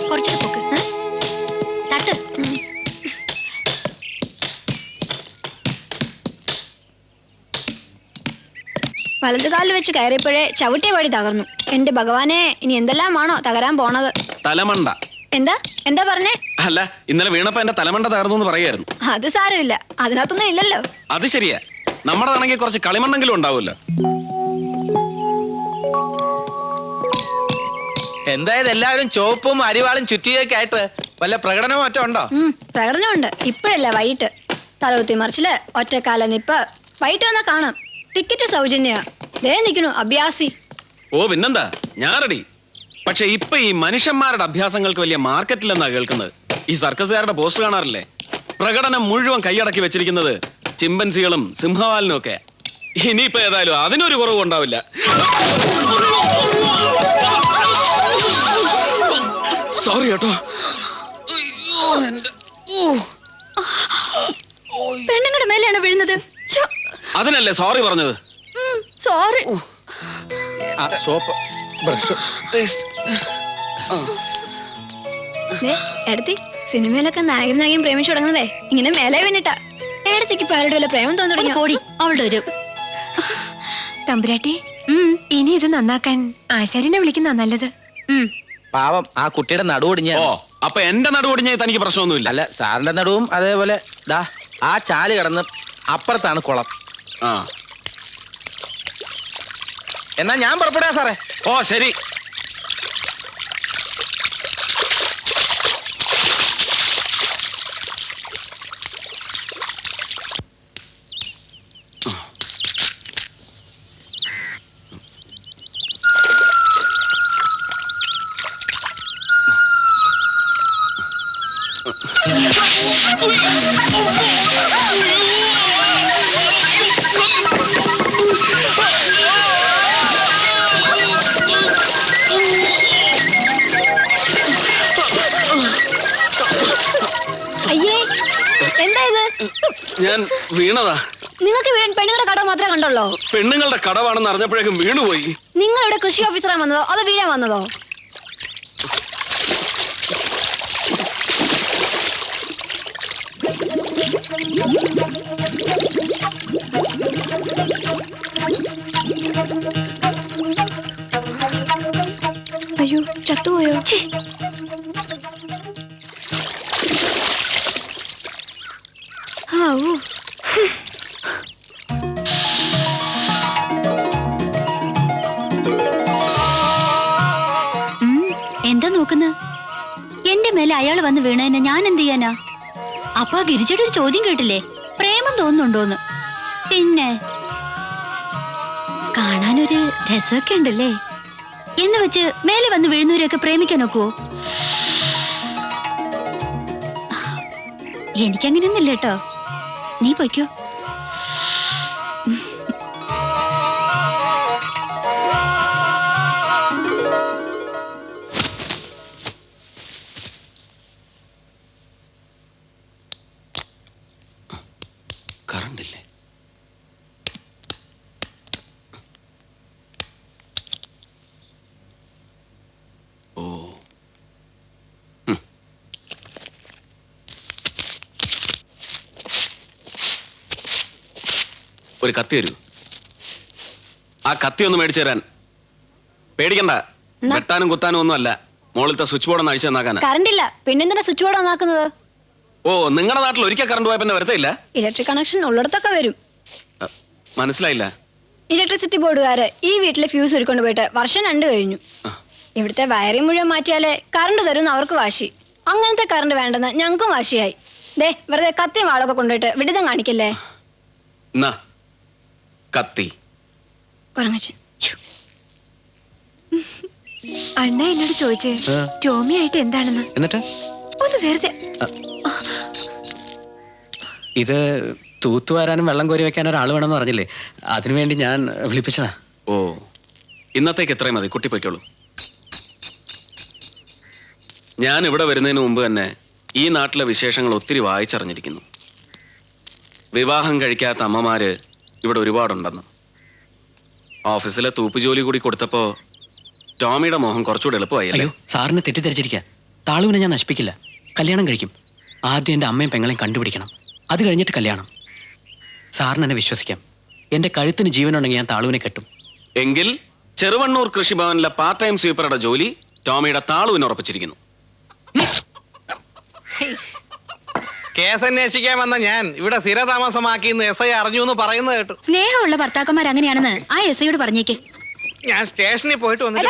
കുറച്ച് പൊക്ക് തട്ട്. വലതുകാലിൽ വെച്ച് കയറിയപ്പോഴേ ചവിട്ടിയ പടി തകർന്നു. എന്റെ ഭഗവാനെ, ഇനി എന്തെല്ലാമാണോ തകരാൻ പോണത്. തലമണ്ട. എന്താ എന്താ പറഞ്ഞേ? അല്ല, ഇന്നലെ വീണപ്പോ എന്റെ തലമണ്ട തകർന്നു എന്ന് പറയായിരുന്നു. അത് സാരമില്ല, അതിനകത്തൊന്നും ഇല്ലല്ലോ. അത് ശരിയാ, നമ്മുടെതാണെങ്കിൽ കുറച്ച് കളിമണ്ണെങ്കിലും ഉണ്ടാവുമല്ലോ. എന്തായത് എല്ലാവരും ചോപ്പും അരിവാളും ചുറ്റിയൊക്കെ ആയിട്ട് വല്ല പ്രകടനവും മറ്റോ ഉണ്ടോ? പ്രകടനമുണ്ട്. ഇപ്പോഴല്ല, വൈകിട്ട്. തലകുത്തി മറിച്ചില്, ഒറ്റക്കാല നിപ്പ്. വൈകിട്ട് വന്നാ കാണാം. ടിക്കറ്റ് സൗജന്യ. ദേ നിൽക്കണു അഭ്യാസി. ഓ പിന്നെന്താ, ഞാൻ റെഡി. പക്ഷെ ഇപ്പൊ ഈ മനുഷ്യന്മാരുടെ അഭ്യാസങ്ങൾക്ക് വലിയ മാർക്കറ്റിലെന്നാ കേൾക്കുന്നത്. ഈ സർക്കസുകാരുടെ പോസ്റ്റർ കാണാറില്ലേ? പ്രകടനം മുഴുവൻ കൈയടക്കി വെച്ചിരിക്കുന്നത് ചിമ്പൻസികളും സിംഹവാലിനും ഒക്കെ. ഇനിയിപ്പോ ഏതായാലും അതിനൊരു കുറവും ഉണ്ടാവില്ല. സോറി കേട്ടോ. പെണ്ണുങ്ങളുടെ മേലെയാണ് വീഴുന്നത്. അതിനല്ലേ സോറി പറഞ്ഞത്? സോറി. Soap brush. എടുത്തി സിനിമയിലൊക്കെ നായകൻ നായകൻ പ്രേമിച്ചു തുടങ്ങുന്നതേ ഇങ്ങനെ മേലെ വീണിട്ടാ. ഏടത്തേക്ക് ഇപ്പൊ അയാളുടെ വല്ല പ്രേമം തോന്നി തുടങ്ങി. പോടി അവളുടെ ഒരു തമ്പുരാട്ടി. ഇനി ഇത് നന്നാക്കാൻ ആശാരിനെ വിളിക്കുന്ന നല്ലത്. പാവം ആ കുട്ടിയുടെ നടുവൊടിഞ്ഞ. ഓ, അപ്പൊ എന്റെ നടുവൊടിഞ്ഞ തനിക്ക് പ്രശ്നമൊന്നുമില്ല? അല്ല, സാറിന്റെ നടുവും അതേപോലെ ദാ ആ ചാല് കിടന്ന് അപ്പുറത്താണ് കുളം. ആ, എന്നാ ഞാൻ പുറപ്പെടാ സാറേ. ഓ ശരി. അയ്യേ, എന്താ ഇത്? ഞാൻ വീണതാ. നിങ്ങൾക്ക് പെണ്ണുങ്ങളുടെ കട മാത്രമേ കണ്ടുള്ളൂ? പെണ്ണുങ്ങളുടെ കടവാണെന്ന് അറിഞ്ഞപ്പോഴേക്കും വീണുപോയി. നിങ്ങൾ ഇവിടെ കൃഷി ഓഫീസറാൻ വന്നതോ അതോ വീഴാൻ വന്നതോ? അയ്യോ, ചത്തുപോയോ? എന്താ നോക്കുന്ന? എന്റെ മേലെ അയാൾ വന്ന് വീണതിനെ ഞാൻ എന്ത് ചെയ്യാനാ? അപ്പൊ ആ ഗിരിജയുടെ ഒരു ചോദ്യം കേട്ടില്ലേ, പ്രേമം തോന്നുന്നുണ്ടോന്ന്? പിന്നെ കാണാനൊരു രസമൊക്കെ ഉണ്ടല്ലേ എന്ന് വെച്ച് മേലെ വന്ന് വീഴുന്നവരെയൊക്കെ പ്രേമിക്കാൻ നോക്കുവോ? എനിക്കങ്ങനെയൊന്നുമില്ല കേട്ടോ. നീ പൊയ്ക്കോ. കറണ്ടില്ലേ? ഓ, ഒരു കത്തി തരൂ. ആ കത്തി ഒന്ന് മേടിച്ചു തരാൻ. പേടിക്കണ്ട, വെട്ടാനും കുത്താനും ഒന്നും അല്ല. മോളിലത്തെ സ്വിച്ച് ബോർഡ് ഒന്ന് അഴിച്ചു തന്നാക്കാനാ. കറണ്ട് ഇല്ല, പിന്നെന്തിനാ സ്വിച്ച് ബോർഡ് ഒന്നാക്കുന്നത്? ഓ, നിങ്ങളുടെ നാട്ടിൽ ഒരിക്കൽ കറണ്ട് പോയ പിന്നെ വരത്തില്ല? ഇലക്ട്രിക് കണക്ഷൻ ഉള്ളിടത്തൊക്കെ വരും. മനസ്സിലായില്ല. ഇലക്ട്രിസിറ്റി ബോർഡുകാര് ഈ വീട്ടിലെ ഫ്യൂസ് ഒരുക്കൊണ്ട് പോയിട്ട് വർഷം 2 കഴിഞ്ഞു. ഇവിടുത്തെ വയറിംഗ് മുഴുവൻ മാറ്റിയാലേ കറണ്ട് തരുന്ന അവർക്ക് വാശി. അങ്ങനത്തെ കറണ്ട് വേണ്ടെന്ന് ഞങ്ങൾക്കും വാശിയായി. ദേ, വെറുതെ കത്തിയും വാളൊക്കെ കൊണ്ടുപോയിട്ട് വിഡിതം കാണിക്കല്ലേ. കത്തി അണ്ണ എന്നോട് ചോദിച്ചേ ടോമി ആയിട്ട് എന്താണെന്ന്. എന്നിട്ട് ഒന്ന് വെറുതെ. ഇത് തൂത്തുവാരാനും വെള്ളം കോരി വെക്കാനും ഒരാൾ വേണമെന്ന് പറഞ്ഞില്ലേ, അതിനുവേണ്ടി ഞാൻ വിളിപ്പിച്ചതാ. ഓ, ഇന്നത്തേക്ക് എത്രയും മതി, കുട്ടി പൊയ്ക്കോളൂ. ഞാൻ ഇവിടെ വരുന്നതിന് മുമ്പ് തന്നെ ഈ നാട്ടിലെ വിശേഷങ്ങൾ ഒത്തിരി വായിച്ചറിഞ്ഞിരിക്കുന്നു. വിവാഹം കഴിക്കാത്ത അമ്മമാര് ഇവിടെ ഒരുപാടുണ്ടെന്ന്. ഓഫീസിലെ തൂപ്പ് ജോലി കൂടി കൊടുത്തപ്പോൾ ടോമിയുടെ മോഹം കുറച്ചുകൂടെ എളുപ്പമായി അല്ലേ? അയ്യോ സാറിനെ തെറ്റിദ്ധരിച്ചിരിക്കുക. താളുവിനെ ഞാൻ നശിപ്പിക്കില്ല. കല്യാണം കഴിക്കും. ആദ്യം എൻ്റെ അമ്മയും പെങ്ങളെയും കണ്ടുപിടിക്കണം. അത് കഴിഞ്ഞിട്ട് കല്യാണം. സാറിന് എന്നെ വിശ്വസിക്കാം. എൻ്റെ കഴുത്തിന് ജീവനുണ്ടെങ്കിൽ ഞാൻ താളുവിനെ കെട്ടും. എങ്കിൽ ചെറുവണ്ണൂർ കൃഷിഭവനിലെ പാർട്ട് ടൈം സ്വീപ്പറുടെ ജോലി ടോമിയുടെ താളുവിന് ഉറപ്പിച്ചിരിക്കുന്നു. കേസ് അന്വേഷിക്കാൻ വന്ന ഞാൻ ഇവിടെ സ്ഥിരതാമസമാക്കി SI അറിഞ്ഞു എന്ന് പറയുന്നത് കേട്ടു. സ്നേഹമുള്ള ഭർത്താക്കന്മാർ അങ്ങനെയാണെന്ന് ആ SIയോട് പറഞ്ഞേക്ക്. ഞാൻ സ്റ്റേഷനിൽ പോയിട്ട് വന്നിട്ട്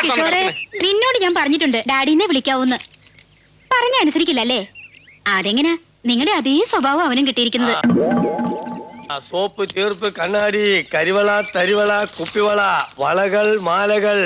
കിഷോറെ, നിന്നോട് ഞാൻ പറഞ്ഞിട്ടുണ്ട് ഡാഡിനെ വിളിക്കാവൂന്ന്. പറഞ്ഞ അനുസരിക്കില്ല അല്ലേ? അതെങ്ങനെ നിങ്ങളുടെ അതേ സ്വഭാവം അവനും കിട്ടിയിരിക്കുന്നത്. സോപ്പ്, ചേർപ്പ്, കണ്ണാടി, കരിവള, തരിവള, കുപ്പിവള, വളകൾ, മാലകൾ,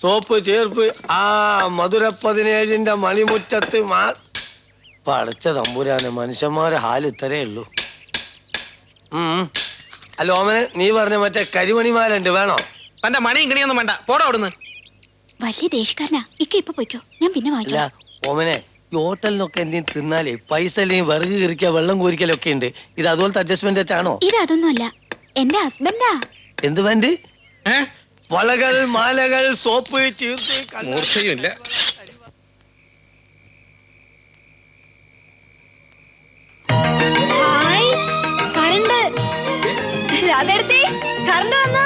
സോപ്പ്, ചേർപ്പ്, ആ മധുര 17ന്റെ മണിമുറ്റത്ത് പടച്ച തമ്പുരാന് മനുഷ്യന്മാരെ ഹാല് ഇത്രേ ഉള്ളൂ. അല്ല ഓമനെ, നീ പറഞ്ഞ മറ്റേ കരിമണിമാലുണ്ട്, വേണോ? തന്റെ മണി ഇങ്ങനെയൊന്നും വേണ്ട, പോടാ അവിടുന്ന്. വലിയ ദേഷ്യക്കാരനാ. ഇപ്പൊ പോയിക്കോ, ഞാൻ പിന്നെ അല്ല വാങ്ങിക്കാം. ഓമനെ, ഈ ഹോട്ടലിനൊക്കെ എന്തെങ്കിലും തിന്നാലേ പൈസ അല്ലെങ്കിൽ വിറക് കിറിക്കുക, വെള്ളം കോരിക്കലൊക്കെ ഉണ്ട്. ഇത് അതുപോലത്തെ അഡ്ജസ്റ്റ്മെന്റ് ആണോ? ഇത് അതൊന്നും അല്ല, എന്റെ ഹസ്ബൻഡാ. എന്ത് വേണ്ട? വളകൾ, മാലകൾ, സോപ്പ്, ചീർത്ത്, മൂർച്ചയുമില്ല. ഹായ്, കറണ്ട്. അതെടുത്തേ, കറണ്ട് വന്നു.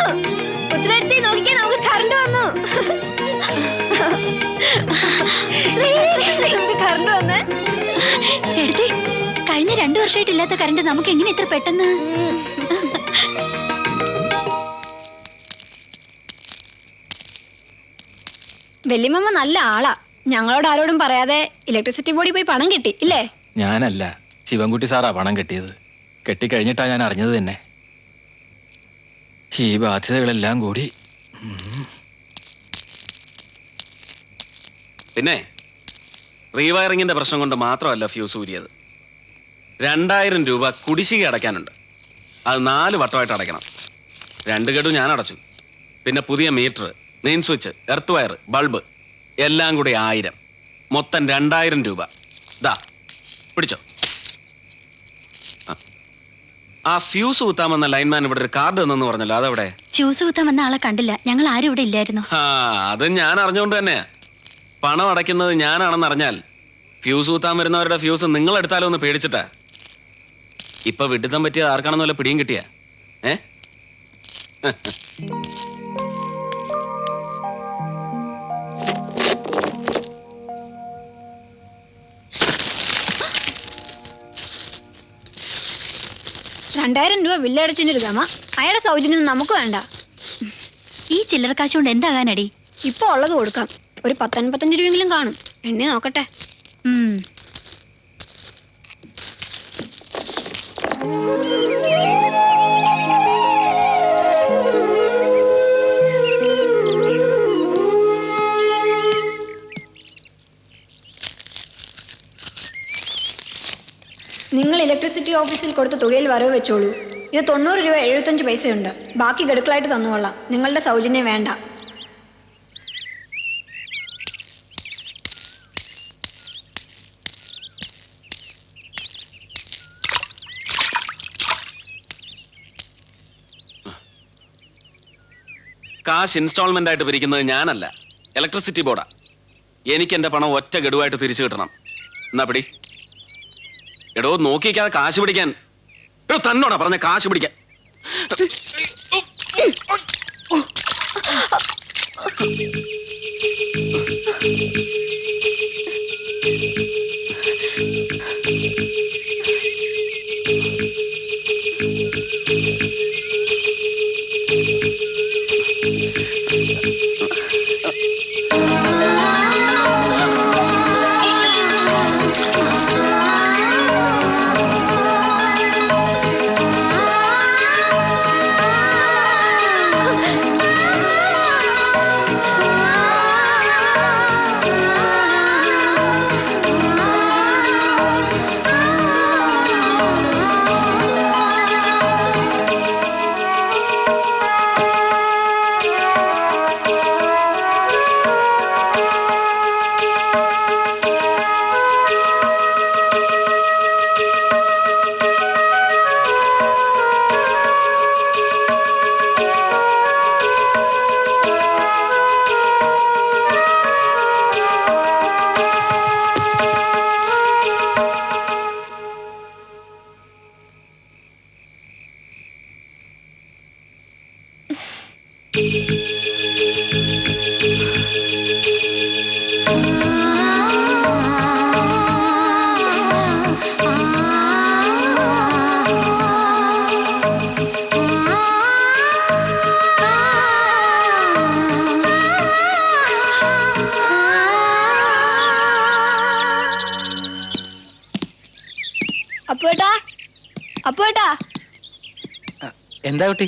ഉത്തരടുത്തേ, നോക്കിക്കേ, നമുക്ക് കറണ്ട് വന്നു. കറണ്ട് വന്ന് എടുത്തേ, കഴിഞ്ഞ 2 വർഷമായിട്ടില്ലാത്ത കറണ്ട് നമുക്ക് എങ്ങനെ ഇത്ര പെട്ടെന്ന്? വല്യമ്മ നല്ല ആളാ. ഞങ്ങളോട് ആരോടും പറയാതെ ഇലക്ട്രിസിറ്റി ബോർഡിൽ പോയി പണം കിട്ടി ഇല്ലേ? ഞാനല്ല, ശിവൻകുട്ടി സാറാ പണം കെട്ടിയത്. കെട്ടിക്കഴിഞ്ഞിട്ടാ ഞാൻ അറിഞ്ഞത് തന്നെ. ഈ ബാധ്യതകളെല്ലാം കൂടി. പിന്നെ റീവയറിങ്ങിന്റെ പ്രശ്നം കൊണ്ട് മാത്രമല്ല ഫ്യൂസ് ഊരിയത്. 2000 രൂപ കുടിശ്ശിക അടയ്ക്കാനുണ്ട്. അത് 4 വട്ടമായിട്ട് അടയ്ക്കണം. 2 ഗഡു ഞാൻ അടച്ചു. പിന്നെ പുതിയ meter, main switch, earth wire, bulb എല്ലാം കൂടി 1000. മൊത്തം 2000 രൂപ. ദാ പിടിച്ചോ. ആ ഫ്യൂസ് കുത്താമെന്ന ലൈൻമാൻ ഇവിടെ ഒരു കാർഡ് തന്നെന്ന് പറഞ്ഞല്ലോ, അതെവിടെ? ഫ്യൂസ് കുത്താൻ വന്ന ആളെ കണ്ടില്ല. ഞങ്ങൾ ആരും ഇവിടെ ഇല്ലായിരുന്നു. അത് ഞാൻ അറിഞ്ഞുകൊണ്ട് തന്നെ. പണം അടയ്ക്കുന്നത് ഞാനാണെന്ന് അറിഞ്ഞാൽ ഫ്യൂസ് കുത്താൻ വരുന്നവരുടെ ഫ്യൂസ് നിങ്ങൾ എടുത്താലോ എന്ന് പേടിച്ചിട്ടാ. ഇപ്പൊ വിഡിത്തം പറ്റിയ ആർക്കാണെന്ന് വല്ല പിടിയും കിട്ടിയ? $2000 ബില്ലടച്ചിട്ട് ഗമ. അയാളുടെ സൗജന്യം നമുക്ക് വേണ്ട. ഈ ചില്ലറ കാശ് കൊണ്ട് എന്താകാനടി? ഇപ്പൊ ഉള്ളത് കൊടുക്കാം. ഒരു 10-55 രൂപയെങ്കിലും കാണും. എണ്ണി നോക്കട്ടെ. നിങ്ങൾ ഇലക്ട്രിസിറ്റി ഓഫീസിൽ കൊടുത്ത തുകയിൽ വരവ് വെച്ചോളൂ. ഇത് 90 രൂപ 75 പൈസയുണ്ട്. ബാക്കി ഗഡുക്കളായിട്ട് തന്നുകൊള്ളാം. നിങ്ങളുടെ സൗജന്യം വേണ്ട. കാശ് ഇൻസ്റ്റാൾമെന്റ് ആയിട്ട് പിരിക്കുന്നത് ഞാനല്ല, ഇലക്ട്രിസിറ്റി ബോർഡാ. എനിക്ക് എന്റെ പണം ഒറ്റ ഗഡുവായിട്ട് തിരിച്ചു കിട്ടണം. എന്നാ പിടി. എടോ നോക്കിക്കാതെ കാശ് പിടിക്കാൻ. എടോ തന്നോടാ പറഞ്ഞ കാശ് പിടിക്കാൻ. അപ്പുവേട്ടാ അപ്പുവേട്ടാ എന്താ കുട്ടി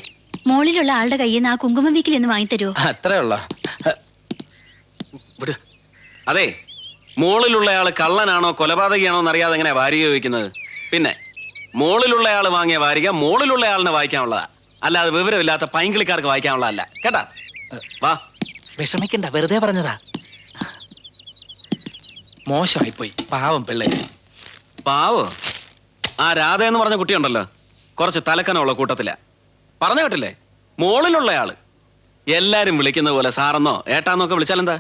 മോളിലുള്ള ആളുടെ കയ്യിൽ നിന്ന് ആ കുങ്കുമം വീക്കിൽ എന്ന് വാങ്ങിത്തരുമോ? അത്രേ ഉള്ള വിട്. അതെ, മോളിലുള്ളയാള് കള്ളനാണോ കൊലപാതകയാണോ എന്നറിയാതെ എങ്ങനെയാ വാരിക ചോദിക്കുന്നത്? പിന്നെ മോളിലുള്ളയാള് വാങ്ങിയ വാരിക മോളിലുള്ളയാളിനെ വായിക്കാനുള്ളതാ, അല്ലാതെ വിവരമില്ലാത്ത പൈങ്കിളിക്കാർക്ക് വായിക്കാനുള്ളതല്ല. കേട്ടാ? വാ. വിഷമിക്കണ്ട, വെറുതെ പറഞ്ഞതാ. മോശമായിപ്പോയി, പാവം പിള്ളേര്. പാവോ? ആ രാധ എന്ന് പറഞ്ഞ കുട്ടിയുണ്ടല്ലോ, കുറച്ച് തലക്കനമുള്ള കൂട്ടത്തില. പറഞ്ഞു കേട്ടില്ലേ? മോളിലുള്ളയാള് എല്ലാരും വിളിക്കുന്ന പോലെ സാറെന്നോ ഏട്ടാന്നോ ഒക്കെ വിളിച്ചാലെന്താ?